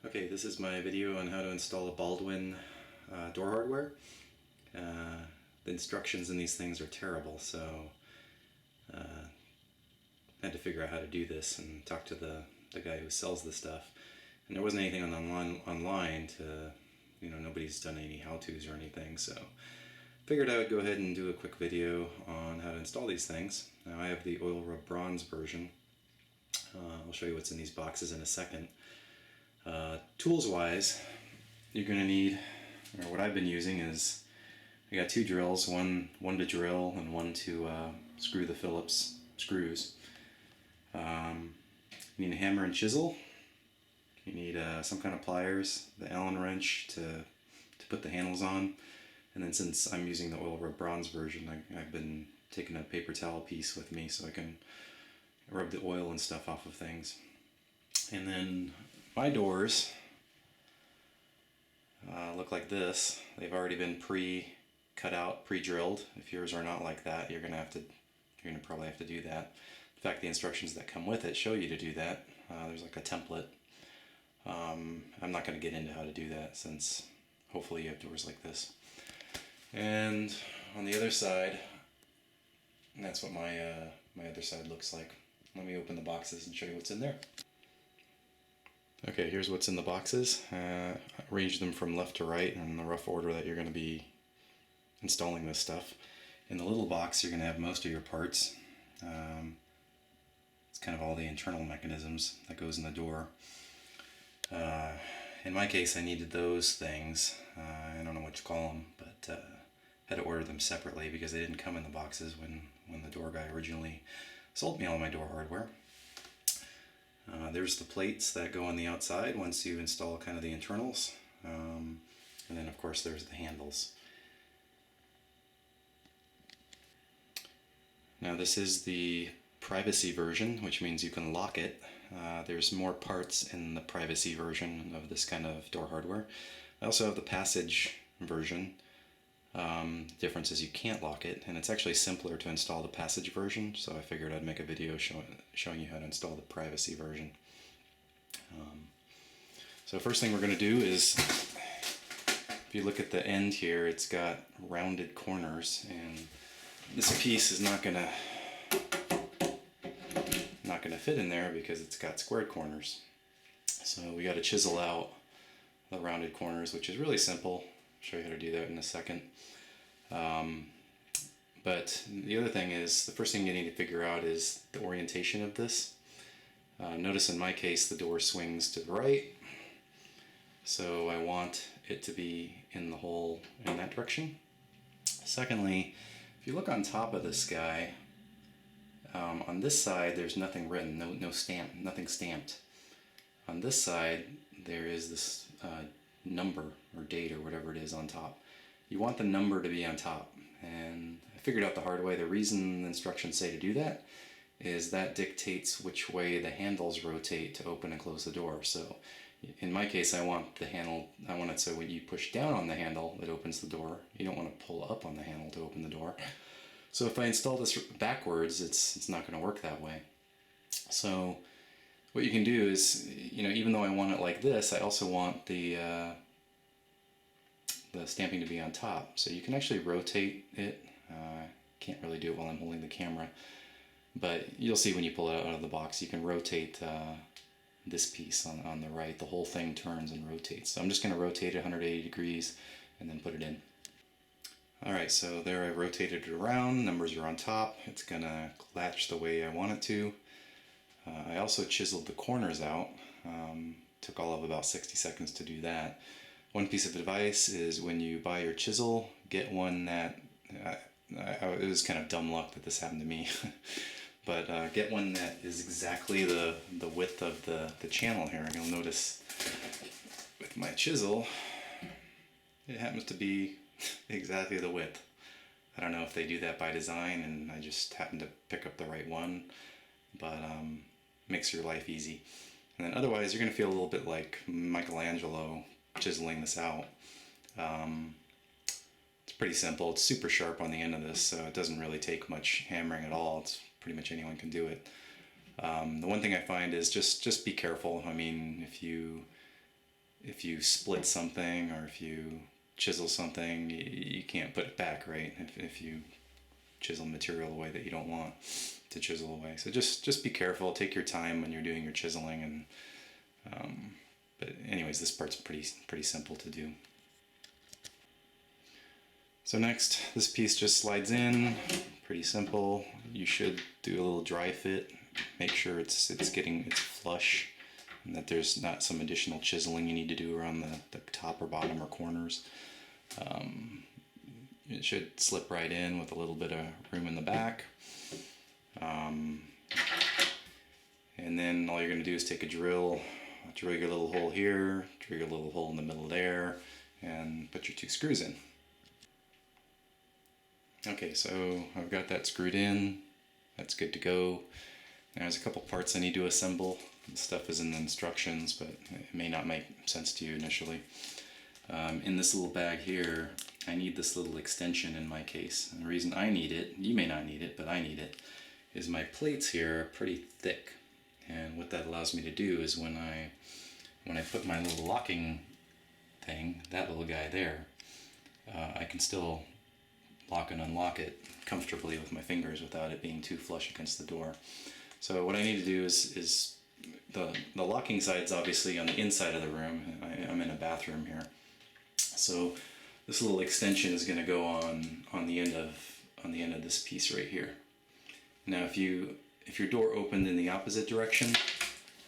Okay, this is my video on how to install a Baldwin door hardware. The instructions in these things are terrible, so I had to figure out how to do this and talk to the guy who sells the stuff. And there wasn't anything online to, nobody's done any how-tos or anything, so figured I would go ahead and do a quick video on how to install these things. Now I have the oil rub bronze version. I'll show you what's in these boxes in a second. Tools wise, you're going to need, or what I've been using is, I got two drills, one to drill and one to screw the Phillips screws. You need a hammer and chisel. You need some kind of pliers, the Allen wrench to put the handles on, and then since I'm using the oil rub bronze version, I've been taking a paper towel piece with me so I can rub the oil and stuff off of things. And then my doors look like this. They've already been pre-cut out, pre-drilled. If yours are not like that, you're gonna probably have to do that. In fact, the instructions that come with it show you to do that. There's like a template. I'm not going to get into how to do that since hopefully you have doors like this. And on the other side, that's what my other side looks like. Let me open the boxes and show you what's in there. Okay, here's what's in the boxes. Arrange them from left to right in the rough order that you're going to be installing this stuff. In the little box, you're going to have most of your parts. It's kind of all the internal mechanisms that goes in the door. In my case, I needed those things. I don't know what you call them, but had to order them separately because they didn't come in the boxes when the door guy originally sold me all my door hardware. There's the plates that go on the outside once you install kind of the internals. And then of course there's the handles. Now this is the privacy version, which means you can lock it. There's more parts in the privacy version of this kind of door hardware. I also have the passage version. Difference is you can't lock it, and it's actually simpler to install the passage version, so I figured I'd make a video showing you how to install the privacy version. So first thing we're going to do is, if you look at the end here, it's got rounded corners, and this piece is not going to fit in there because it's got squared corners. So we got to chisel out the rounded corners, which is really simple. I'll show you how to do that in a second. But the other thing is, the first thing you need to figure out is the orientation of this. Notice in my case the door swings to the right, so I want it to be in the hole in that direction. Secondly, if you look on top of this guy, on this side there's nothing written, no stamp, nothing stamped. On this side there is this number or date or whatever it is on top. You want the number to be on top, and I figured out the hard way. The reason the instructions say to do that is that dictates which way the handles rotate to open and close the door. So in my case, I want it so when you push down on the handle, it opens the door. You don't want to pull up on the handle to open the door. So if I install this backwards, it's not going to work that way. So what you can do is, even though I want it like this, I also want the stamping to be on top. So you can actually rotate it. Can't really do it while I'm holding the camera, but you'll see when you pull it out of the box, you can rotate this piece on the right. The whole thing turns and rotates. So I'm just going to rotate it 180 degrees and then put it in. Alright, so there I rotated it around, numbers are on top, it's going to latch the way I want it to. I also chiseled the corners out, took all of about 60 seconds to do that. One piece of advice is when you buy your chisel, get one that, it was kind of dumb luck that this happened to me, but get one that is exactly the width of the channel here. You'll notice with my chisel, it happens to be exactly the width. I don't know if they do that by design and I just happened to pick up the right one, but makes your life easy. And then otherwise you're going to feel a little bit like Michelangelo chiseling this out. It's pretty simple. It's super sharp on the end of this, so it doesn't really take much hammering at all. It's pretty much anyone can do it. The one thing I find is just be careful. I mean, if you if you split something or if you chisel something, you can't put it back, right? If you chisel material away that you don't want to chisel away. So just be careful, take your time when you're doing your chiseling. And but anyways, this part's pretty simple to do. So next, this piece just slides in, pretty simple. You should do a little dry fit, make sure it's flush, and that there's not some additional chiseling you need to do around the top or bottom or corners. It should slip right in with a little bit of room in the back. And then all you're going to do is take a drill your little hole here, drill your little hole in the middle there, and put your 2 screws in. Okay, so I've got that screwed in. That's good to go. There's a couple parts I need to assemble. The stuff is in the instructions, but it may not make sense to you initially. In this little bag here, I need this little extension in my case. And the reason I need it, you may not need it, but I need it, is my plates here are pretty thick. And what that allows me to do is when I put my little locking thing, that little guy there, I can still lock and unlock it comfortably with my fingers without it being too flush against the door. So what I need to do is the locking side's obviously on the inside of the room. I'm in a bathroom here. So this little extension is going to go on the end of this piece right here. Now if your door opened in the opposite direction,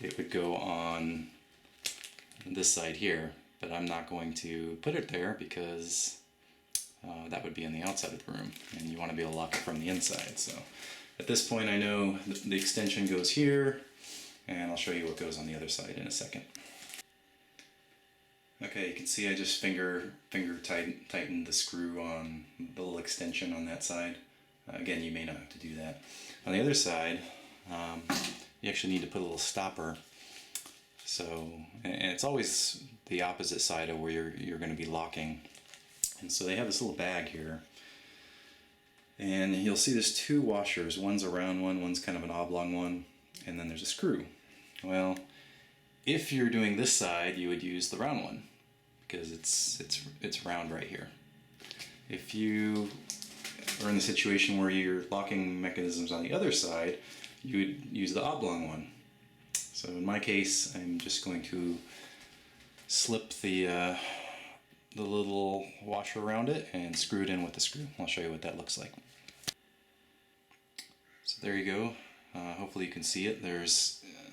it would go on this side here, but I'm not going to put it there because that would be on the outside of the room, and you want to be able to lock it from the inside. So at this point I know the extension goes here, and I'll show you what goes on the other side in a second. Okay, you can see I just finger tightened the screw on the little extension on that side. Again, you may not have to do that. On the other side, you actually need to put a little stopper. So, and it's always the opposite side of where you're going to be locking. And so they have this little bag here, and you'll see there's 2 washers. One's a round one, one's kind of an oblong one, and then there's a screw. Well, if you're doing this side, you would use the round one because it's round right here. If you are in the situation where your locking mechanism's on the other side, you would use the oblong one. So in my case, I'm just going to slip the little washer around it and screw it in with the screw. I'll show you what that looks like. So there you go. Hopefully you can see it. I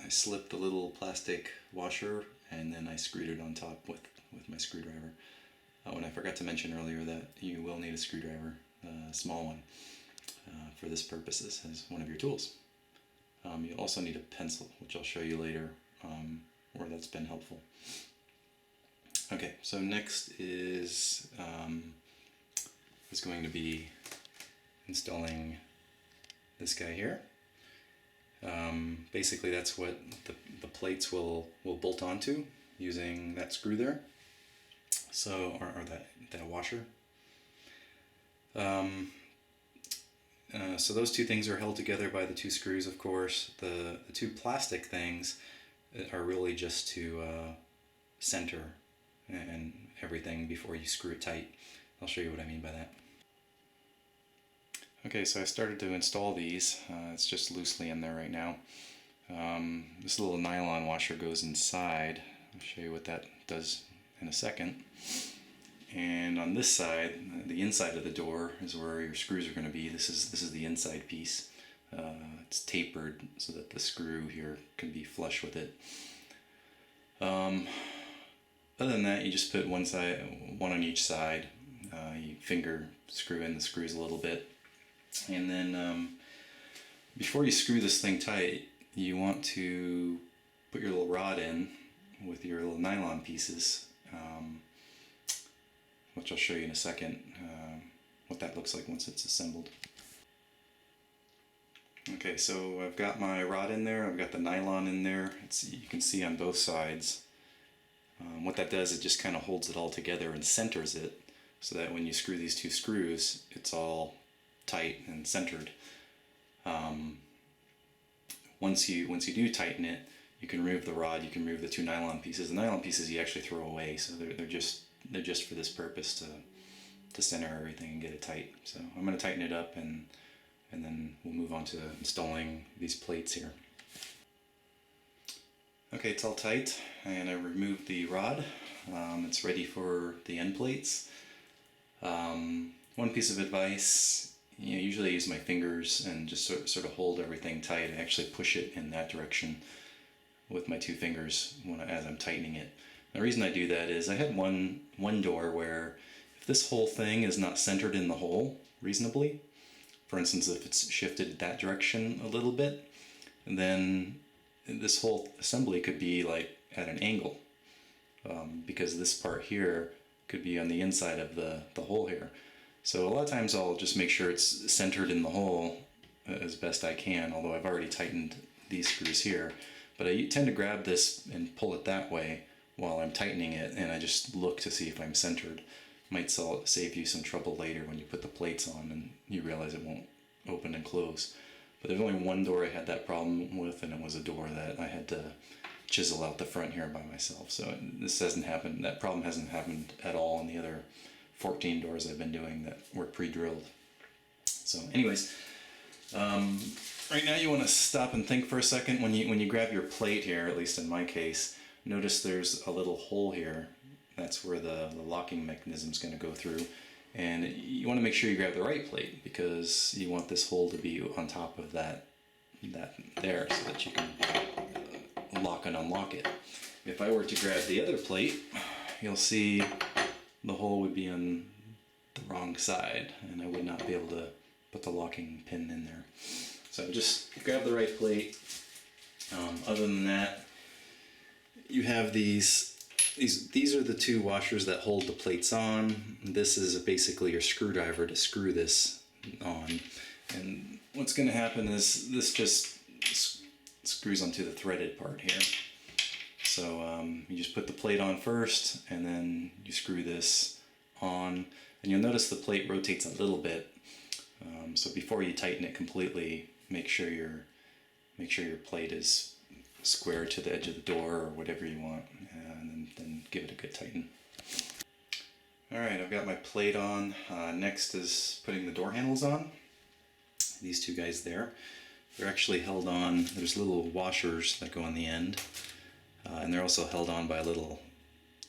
slipped the little plastic washer and then I screwed it on top with my screwdriver. And I forgot to mention earlier that you will need a screwdriver, a small one, for this purpose as one of your tools. You also need a pencil, which I'll show you later where that's been helpful. Okay, so next is going to be installing this guy here. Basically that's what the plates will bolt onto using that screw there. So, or that washer. So those 2 things are held together by the 2 screws, of course. The 2 plastic things are really just to center and everything before you screw it tight. I'll show you what I mean by that. Okay, so I started to install these. It's just loosely in there right now. This little nylon washer goes inside. I'll show you what that does in a second. And on this side, the inside of the door is where your screws are going to be. This is the inside piece. It's tapered so that the screw here can be flush with it. Other than that, you just put one on each side. You finger screw in the screws a little bit. And then before you screw this thing tight, you want to put your little rod in with your little nylon pieces, which I'll show you in a second what that looks like once it's assembled. Okay, so I've got my rod in there, I've got the nylon in there. You can see on both sides. What that does, it just kind of holds it all together and centers it so that when you screw these 2 screws, it's all tight and centered. Once you do tighten it, you can remove the rod, you can remove the two nylon pieces. The nylon pieces you actually throw away, so they're just for this purpose to center everything and get it tight. So I'm going to tighten it up, and then we'll move on to installing these plates here. Okay, it's all tight, and I removed the rod. It's ready for the end plates. One piece of advice, usually I use my fingers and just sort of hold everything tight. I actually push it in that direction with my two fingers as I'm tightening it. The reason I do that is I had one door where if this whole thing is not centered in the hole reasonably, for instance if it's shifted that direction a little bit, then this whole assembly could be like at an angle, because this part here could be on the inside of the hole here. So a lot of times I'll just make sure it's centered in the hole as best I can, although I've already tightened these screws here. But I tend to grab this and pull it that way while I'm tightening it, and I just look to see if I'm centered. Might save you some trouble later when you put the plates on and you realize it won't open and close. But there's only one door I had that problem with, and it was a door that I had to chisel out the front here by myself. So this hasn't happened, that problem hasn't happened at all in the other 14 doors I've been doing that were pre-drilled. So anyways, right now you want to stop and think for a second. When you grab your plate here, at least in my case, notice there's a little hole here. That's where the locking mechanism is going to go through. And you want to make sure you grab the right plate, because you want this hole to be on top of that there, so that you can lock and unlock it. If I were to grab the other plate, you'll see the hole would be on the wrong side, and I would not be able to put the locking pin in there. So just grab the right plate. Other than that, you have these are the two washers that hold the plates on. This is basically your screwdriver to screw this on. And what's going to happen is this just screws onto the threaded part here. So you just put the plate on first, and then you screw this on. And you'll notice the plate rotates a little bit. So before you tighten it completely, make sure your plate is square to the edge of the door or whatever you want, and then give it a good tighten. Alright, I've got my plate on. Next is putting the door handles on. These two guys there. They're actually held on, there's little washers that go on the end, and they're also held on by a little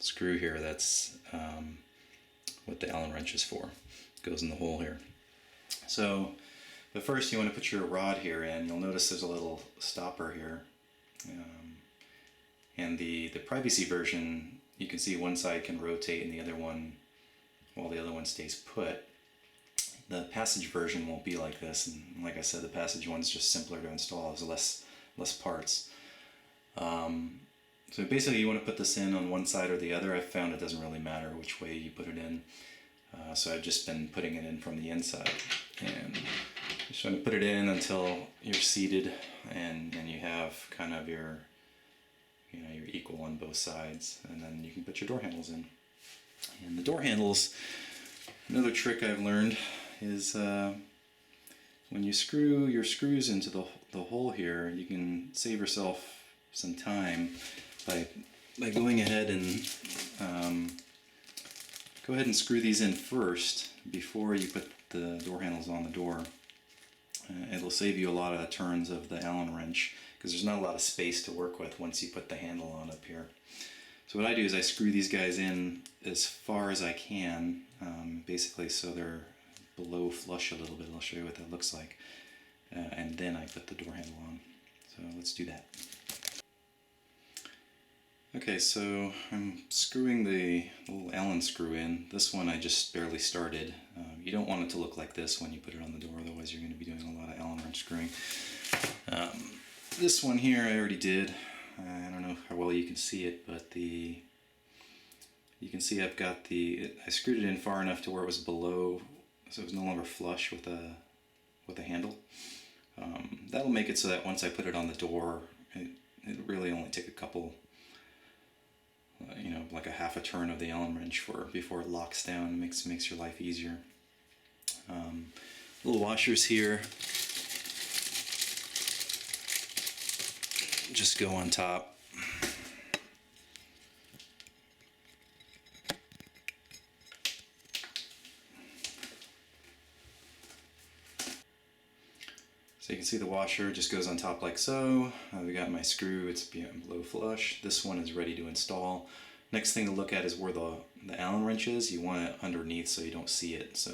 screw here. That's what the Allen wrench is for. It goes in the hole here. So, but first you want to put your rod here in. You'll notice there's a little stopper here. And the privacy version, you can see one side can rotate and the other one, while the other one stays put. The passage version won't be like this, and like I said, the passage one's just simpler to install. There's less parts. So basically you want to put this in on one side or the other. I've found it doesn't really matter which way you put it in. So I've just been putting it in from the inside, and just trying to put it in until you're seated and you have kind of your equal on both sides, and then you can put your door handles in. And the door handles, another trick I've learned is when you screw your screws into the hole here, you can save yourself some time by going ahead and go ahead and screw these in first before you put the door handles on the door. It'll save you a lot of turns of the Allen wrench, because there's not a lot of space to work with once you put the handle on up here. So what I do is I screw these guys in as far as I can, basically so they're below flush a little bit. I'll show you what that looks like. And then I put the door handle on. So let's do that. Okay, so I'm screwing the little Allen screw in. This one I just barely started. You don't want it to look like this when you put it on the door, otherwise you're going to be doing a lot of Allen wrench screwing. This one here I already did. I don't know how well you can see it, but you can see I've got I screwed it in far enough to where it was below, so it was no longer flush with the handle. That'll make it so that once I put it on the door, it really only take a couple, like a half a turn of the Allen wrench before it locks down. It makes your life easier. Little washers here, just go on top. So you can see the washer just goes on top like so. We got my screw, it's below flush. This one is ready to install. Next thing to look at is where the Allen wrench is. You want it underneath so you don't see it. So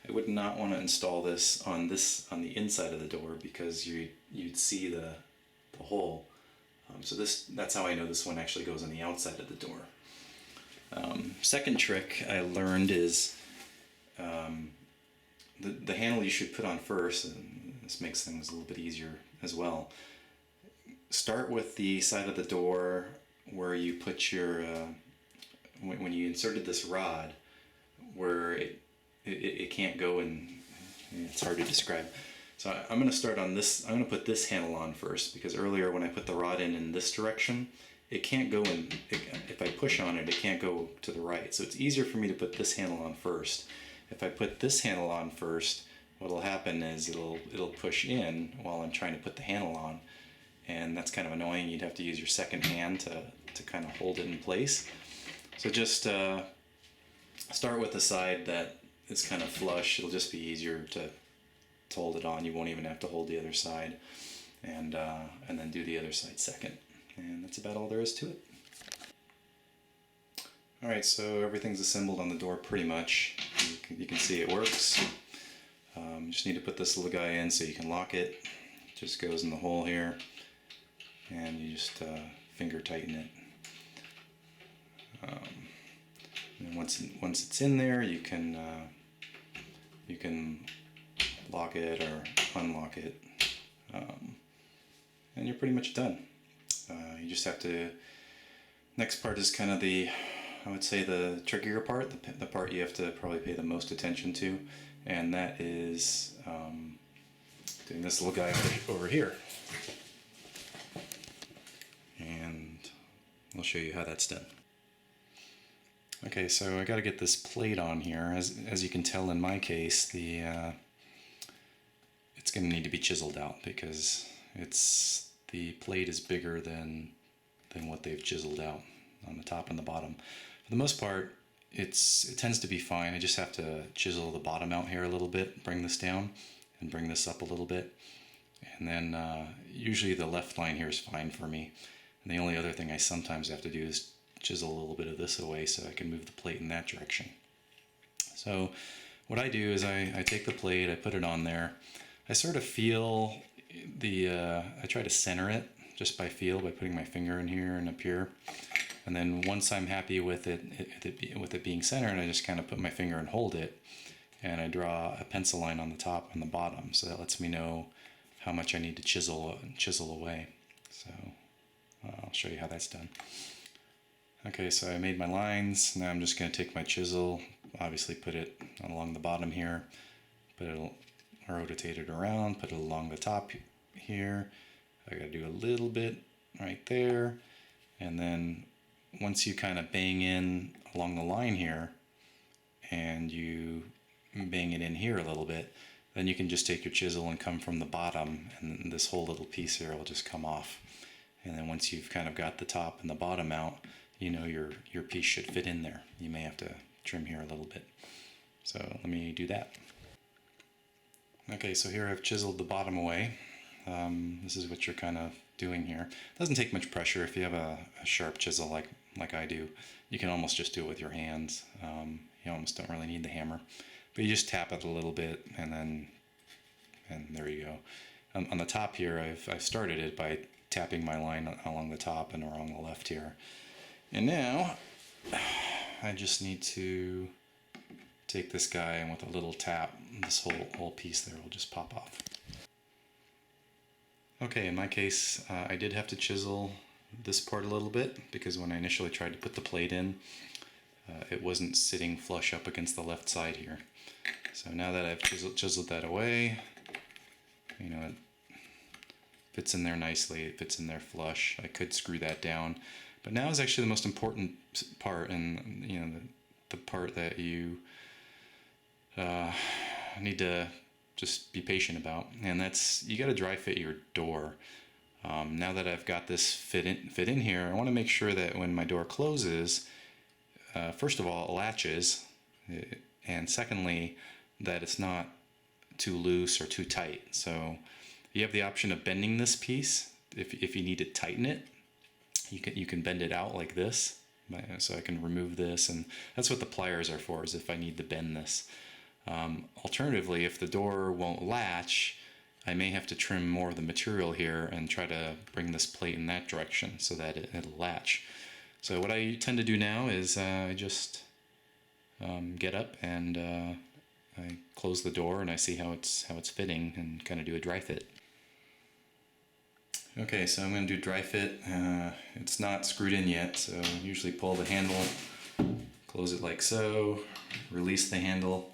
I would not want to install this on the inside of the door because you'd see the hole. So that's how I know this one actually goes on the outside of the door. Second trick I learned is the handle you should put on first, and this makes things a little bit easier as well. Start with the side of the door where you put your, when you inserted this rod, where it can't go, and it's hard to describe. So I'm going to start on this, I'm going to put this handle on first, because earlier when I put the rod in this direction, it can't go in, if I push on it, it can't go to the right. So it's easier for me to put this handle on first. If I put this handle on first, what'll happen is it'll push in while I'm trying to put the handle on, and that's kind of annoying. You'd have to use your second hand to kind of hold it in place. So just start with the side that is kind of flush. It'll just be easier to hold it on. You won't even have to hold the other side, and then do the other side second. And that's about all there is to it. Alright, so everything's assembled on the door pretty much. You can see it works. You just need to put this little guy in so you can lock it. It just goes in the hole here, and you just finger tighten it. And once it's in there, you can lock it or unlock it, and you're pretty much done. You just have to. Next part is kind of I would say the trickier part, the part you have to probably pay the most attention to, and that is doing this little guy over here. And I'll show you how that's done. Okay, so I got to get this plate on here. As you can tell in my case, it's going to need to be chiseled out because the plate is bigger than what they've chiseled out on the top and the bottom. For the most part, it tends to be fine. I just have to chisel the bottom out here a little bit, bring this down, and bring this up a little bit. And then usually the left line here is fine for me. And the only other thing I sometimes have to do is chisel a little bit of this away so I can move the plate in that direction. So what I do is I take the plate, I put it on there. I sort of feel I try to center it just by feel, by putting my finger in here and up here. And then once I'm happy with it being centered, I just kind of put my finger and hold it, and I draw a pencil line on the top and the bottom, so that lets me know how much I need to chisel away. So I'll show you how that's done. Okay, so I made my lines. Now I'm just going to take my chisel, obviously put it along the bottom here, rotate it around, put it along the top here. I got to do a little bit right there, and then once you kind of bang in along the line here, and you bang it in here a little bit, then you can just take your chisel and come from the bottom, and this whole little piece here will just come off. And then once you've kind of got the top and the bottom out, you know your piece should fit in there. You may have to trim here a little bit. So let me do that. Okay, so here I've chiseled the bottom away. This is what you're kind of doing here. It doesn't take much pressure. If you have a sharp chisel like I do, you can almost just do it with your hands. You almost don't really need the hammer, but you just tap it a little bit, and there you go. On the top here, I've started it by tapping my line along the top and along the left here, and now I just need to take this guy, and with a little tap, this whole piece there will just pop off. Okay, in my case, I did have to chisel this part a little bit because when I initially tried to put the plate in, it wasn't sitting flush up against the left side here. So now that I've chiseled that away, you know, it fits in there nicely, it fits in there flush. I could screw that down, but now is actually the most important part, and you know, the part that you need to just be patient about, and that's you got to dry fit your door. Now that I've got this fit in here, I want to make sure that when my door closes, first of all, it latches, and secondly, that it's not too loose or too tight. So you have the option of bending this piece if you need to tighten it. You can bend it out like this, so I can remove this, and that's what the pliers are for, is if I need to bend this. Alternatively, if the door won't latch, I may have to trim more of the material here and try to bring this plate in that direction so that it'll latch. So what I tend to do now is I just get up and I close the door and I see how it's fitting and kind of do a dry fit. Okay, so I'm going to do dry fit. It's not screwed in yet, so usually pull the handle, close it like so, release the handle,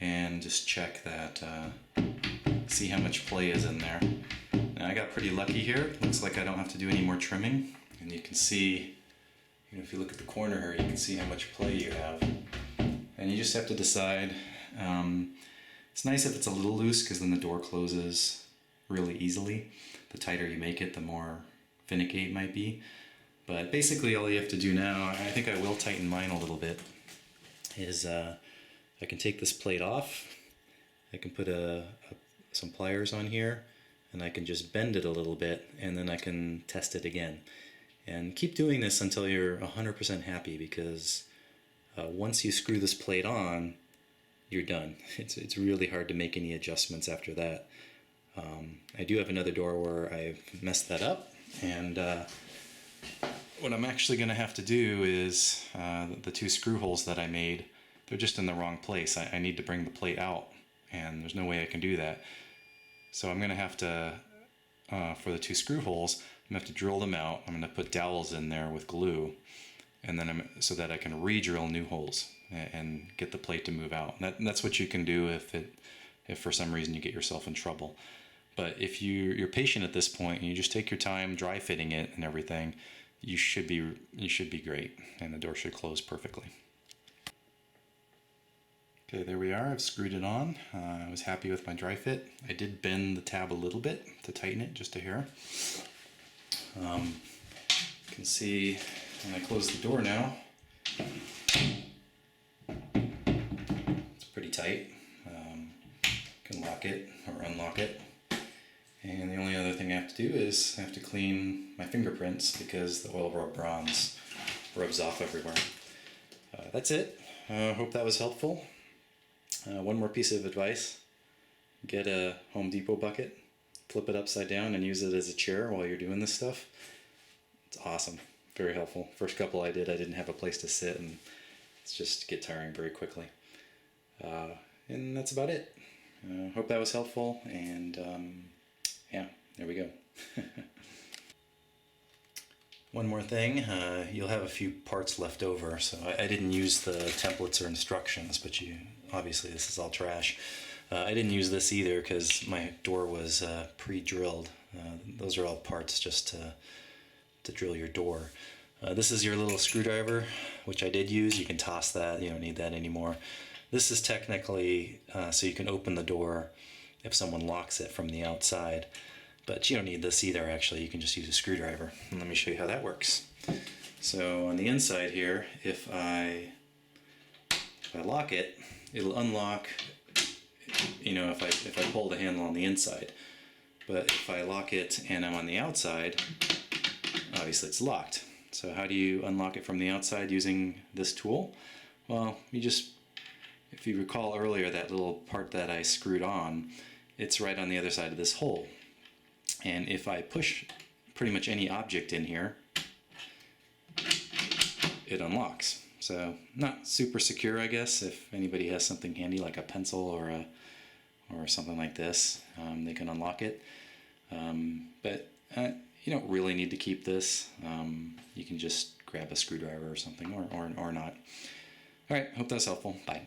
and just check that, see how much play is in there. Now I got pretty lucky here. Looks like I don't have to do any more trimming, and you can see, if you look at the corner here, you can see how much play you have. And you just have to decide. It's nice if it's a little loose, because then the door closes really easily. The tighter you make it, the more finicky it might be. But basically all you have to do now, I think I will tighten mine a little bit, is I can take this plate off, I can put some pliers on here, and I can just bend it a little bit, and then I can test it again. And keep doing this until you're 100% happy, because once you screw this plate on, you're done. It's really hard to make any adjustments after that. I do have another door where I've messed that up, and what I'm actually going to have to do is the two screw holes that I made, they're just in the wrong place. I need to bring the plate out, and there's no way I can do that. So I'm going to have to, for the two screw holes, I'm going to have to drill them out. I'm going to put dowels in there with glue, and then so that I can re-drill new holes and get the plate to move out. And that's what you can do if for some reason you get yourself in trouble. But if you're patient at this point and you just take your time dry fitting it and everything, you should be great, and the door should close perfectly. Okay, there we are. I've screwed it on. I was happy with my dry fit. I did bend the tab a little bit to tighten it, just a hair. You can see when I close the door now, it's pretty tight. You can lock it or unlock it. And the only other thing I have to do is I have to clean my fingerprints, because the oil rub bronze rubs off everywhere. That's it. Hope that was helpful. One more piece of advice. Get a Home Depot bucket, flip it upside down, and use it as a chair while you're doing this stuff. It's awesome. Very helpful. First couple I didn't have a place to sit, and it's just get tiring very quickly. And that's about it. Hope that was helpful, and yeah, there we go. One more thing, you'll have a few parts left over, so I didn't use the templates or instructions, but obviously this is all trash. I didn't use this either because my door was pre-drilled. Those are all parts just to drill your door. This is your little screwdriver, which I did use. You can toss that, you don't need that anymore. This is technically so you can open the door if someone locks it from the outside, but you don't need this either. Actually, you can just use a screwdriver, and let me show you how that works. So on the inside here, if I lock it, it'll unlock, if I pull the handle on the inside. But if I lock it and I'm on the outside, obviously it's locked. So how do you unlock it from the outside using this tool? Well, if you recall earlier, that little part that I screwed on, it's right on the other side of this hole. And if I push pretty much any object in here, it unlocks. So not super secure, I guess. If anybody has something handy like a pencil or something like this, they can unlock it. But you don't really need to keep this. You can just grab a screwdriver or something, or not. All right, hope that's helpful. Bye.